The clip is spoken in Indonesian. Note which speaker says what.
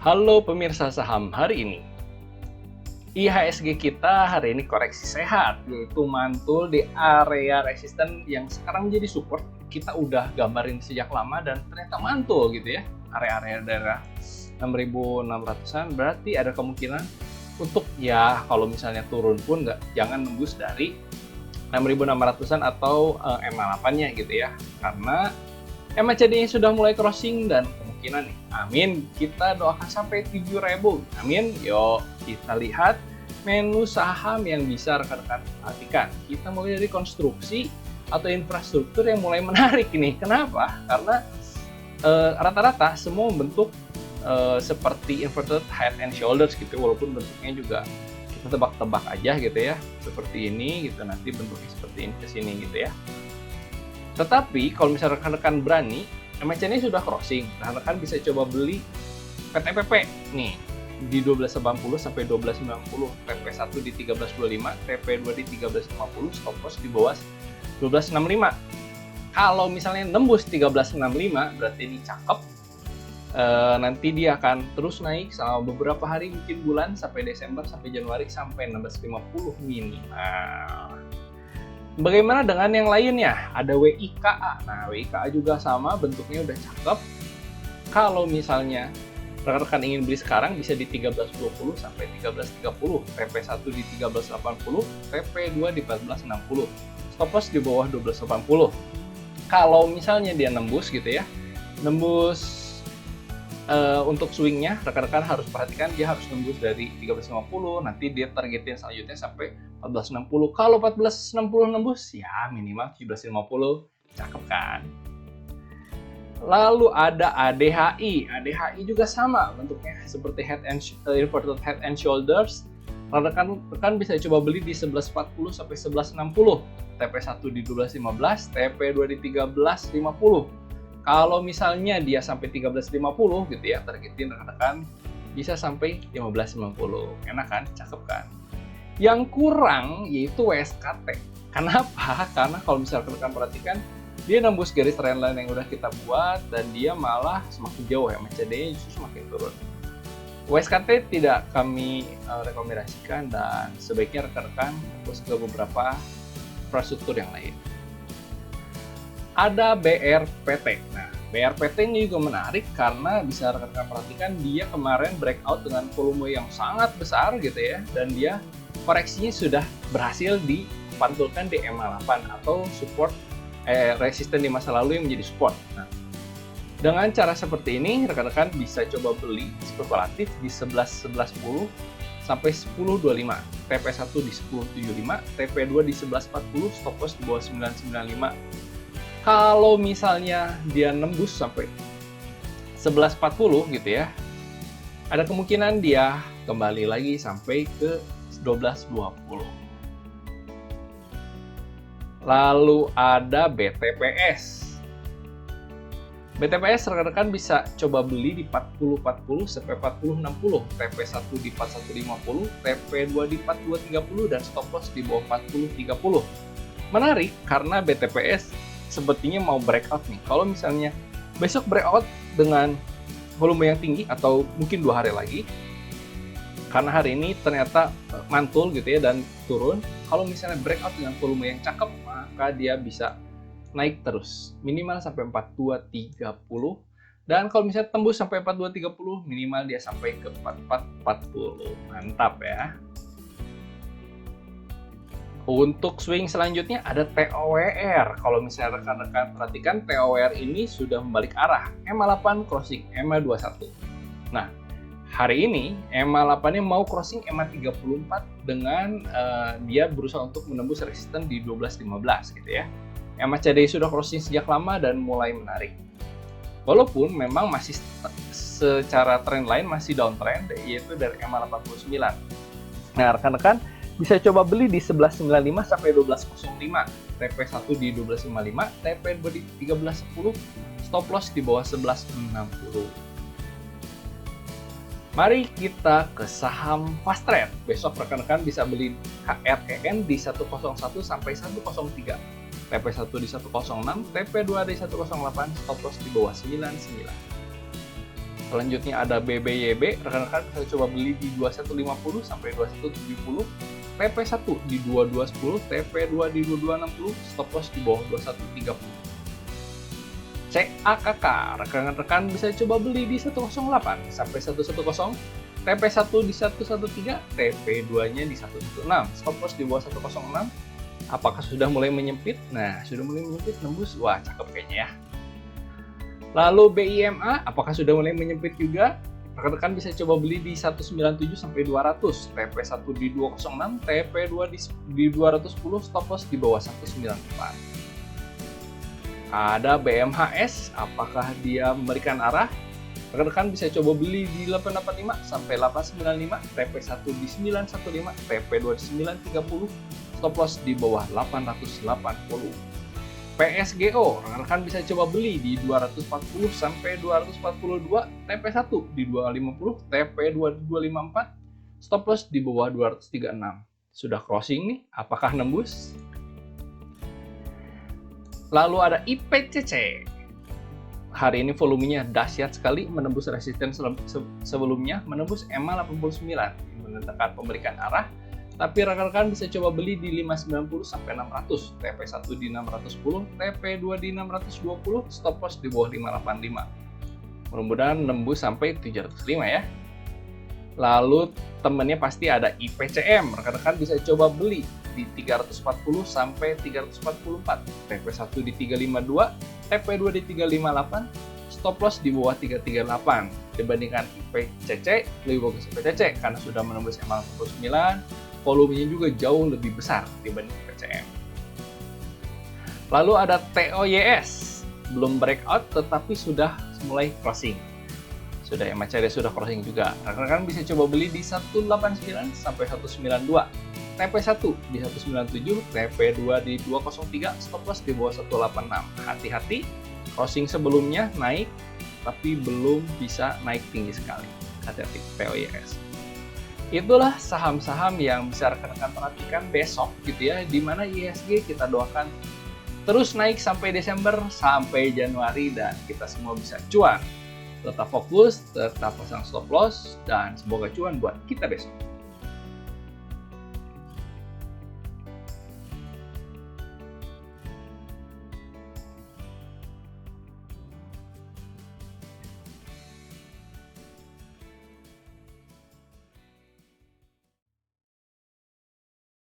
Speaker 1: Halo pemirsa saham hari ini. IHSG kita hari ini koreksi sehat, yaitu mantul di area resisten yang sekarang menjadi support. Kita udah gambarin sejak lama dan ternyata mantul gitu ya. Area-area daerah 6.600-an berarti ada kemungkinan untuk ya kalau misalnya turun pun jangan nembus dari 6.600-an atau MA8-nya gitu ya. Karena MACD-nya sudah mulai crossing dan kemungkinan nih, amin, kita doakan sampai 7.000, amin. Yuk kita lihat menu saham yang bisa rekan-rekan perhatikan. Kita mulai dari konstruksi atau infrastruktur yang mulai menarik nih. Kenapa? Karena rata-rata semua bentuk seperti inverted head and shoulders gitu, walaupun bentuknya juga kita tebak-tebak aja gitu ya, seperti ini gitu, nanti bentuknya seperti ini ke sini gitu ya. Tetapi kalau misalnya rekan-rekan berani, MACD sudah crossing, rekan-rekan bisa coba beli PTPP nih di 1280 sampai 1290, TP1 di 1325, TP2 di 1350, stop loss di bawah 1265. Kalau misalnya nembus 1365 berarti ini cakep. Nanti dia akan terus naik selama beberapa hari, mungkin bulan sampai Desember, sampai Januari, sampai 1650 minimal. Bagaimana dengan yang lainnya? Ada WIKA. Nah, WIKA juga sama, bentuknya udah cakep. Kalau misalnya rekan-rekan ingin beli sekarang bisa di 1320 sampai 1330, TP1 di 1380, TP2 di 1460. Stop loss di bawah 1280. Kalau misalnya dia nembus gitu ya. Nembus untuk swingnya, rekan-rekan harus perhatikan dia harus nembus dari 1350, nanti dia targetin selanjutnya sampai 1460. Kalau 1460 nembus, ya minimal 1750, cakep kan? Lalu ada ADHI. ADHI juga sama bentuknya seperti inverted head and shoulders. Rekan-rekan bisa coba beli di 1140 sampai 1160, TP1 di 1215, TP2 di 1350. Kalau misalnya dia sampai 1350 gitu ya, targetin rekan-rekan bisa sampai 1590. Enak kan? Cakep kan? Yang kurang yaitu WSKT. Kenapa? Karena kalau misalnya rekan-rekan perhatikan, dia nembus garis trendline yang udah kita buat dan dia malah semakin jauh ya, MACD-nya justru semakin turun. WSKT tidak kami rekomendasikan dan sebaiknya rekan-rekan fokus ke beberapa infrastruktur yang lain. Ada BRPT. Nah, BRPT ini juga menarik karena bisa rekan-rekan perhatikan dia kemarin breakout dengan volume yang sangat besar gitu ya, dan dia koreksinya sudah berhasil dipantulkan di MA8 atau support resisten di masa lalu yang menjadi support. Nah, dengan cara seperti ini rekan-rekan bisa coba beli spekulatif di 11.10 sampai 10.25, TP1 di 10.75, TP2 di 11.40, stop loss di bawah 9.95. Kalau misalnya dia nembus sampai 11.40 gitu ya, ada kemungkinan dia kembali lagi sampai ke 12.20. Lalu ada BTPS. BTPS rekan-rekan bisa coba beli di 40.40 sampai 40.60, TP1 di 41.50, TP2 di 42.30 dan stop loss di bawah 40.30. Menarik karena BTPS sepertinya mau breakout nih. Kalau misalnya besok breakout dengan volume yang tinggi atau mungkin 2 hari lagi, karena hari ini ternyata mantul gitu ya dan turun. Kalau misalnya breakout dengan volume yang cakep, maka dia bisa naik terus minimal sampai 4230, dan kalau misalnya tembus sampai 4230 minimal dia sampai ke 4440. Mantap ya. Untuk swing selanjutnya ada TOWR. Kalau misalnya rekan-rekan perhatikan, TOWR ini sudah membalik arah. MA8 crossing MA21. Nah, hari ini MA8-nya mau crossing MA34 dengan dia berusaha untuk menembus resisten di 12.15 gitu ya. MACD sudah crossing sejak lama dan mulai menarik. Walaupun memang masih secara trend lain masih downtrend, yaitu dari MA89. Nah, rekan-rekan bisa coba beli di 11.95 sampai 12.05, TP1 di 12.55, TP2 di 13.10, stop loss di bawah 11.60. Mari kita ke saham fast trade. Besok rekan-rekan bisa beli HREN di 101 sampai 103, TP1 di 106, TP2 di 108, stop loss di bawah 99. Selanjutnya ada BBYB, rekan-rekan bisa coba beli di 2150 sampai 2170, TP1 di 2210, TP2 di 2260, stop loss di bawah 2130. CAKK, rekan-rekan bisa coba beli di 108 sampai 110, TP1 di 113, TP2-nya di 116, stop loss di bawah 106. Apakah sudah mulai menyempit? Nah, sudah mulai menyempit, nembus. Wah, cakep kayaknya ya. Lalu BIMA, apakah sudah mulai menyempit juga? Rekan-rekan bisa coba beli di 197 sampai 200, TP1 di 206, TP2 di 210, stop loss di bawah 194. Ada BMHS, apakah dia memberikan arah? Rekan-rekan bisa coba beli di 885 sampai 895, TP1 di 915, TP2 di 930, stop loss di bawah 880. PSGO, rekan-rekan bisa coba beli di 240 sampai 242, TP1 di 250, TP2 di 254, stop loss di bawah 236. Sudah crossing nih, apakah nembus? Lalu ada IPCC. Hari ini volumenya dahsyat sekali, menembus resisten sebelumnya, menembus EMA 89, menentukan pemberikan arah. Tapi rekan-rekan bisa coba beli di 590 sampai 600, TP1 di 610, TP2 di 620, stop loss di bawah 585. Mudah-mudahan nembus sampai 705 ya. Lalu temennya pasti ada IPCM, rekan-rekan bisa coba beli di 340 sampai 344, TP1 di 352, TP2 di 358, stop loss di bawah 338. Dibandingkan IPCC, lebih bagus IPCC karena sudah menembus EMA 89, volumenya juga jauh lebih besar dibanding IPCM. Lalu ada TOYS, belum breakout tetapi sudah mulai crossing. Sudah MACD sudah crossing juga. Rekan-rekan bisa coba beli di 189 sampai 192, TP1 di 197, TP2 di 203, stop loss di bawah 186. Hati-hati, crossing sebelumnya naik tapi belum bisa naik tinggi sekali. Hati-hati TOYS. Itulah saham-saham yang bisa rekan-rekan perhatikan besok gitu ya, di mana IHSG kita doakan terus naik sampai Desember, sampai Januari, dan kita semua bisa cuan. Tetap fokus, tetap pasang stop loss, dan semoga cuan buat kita besok.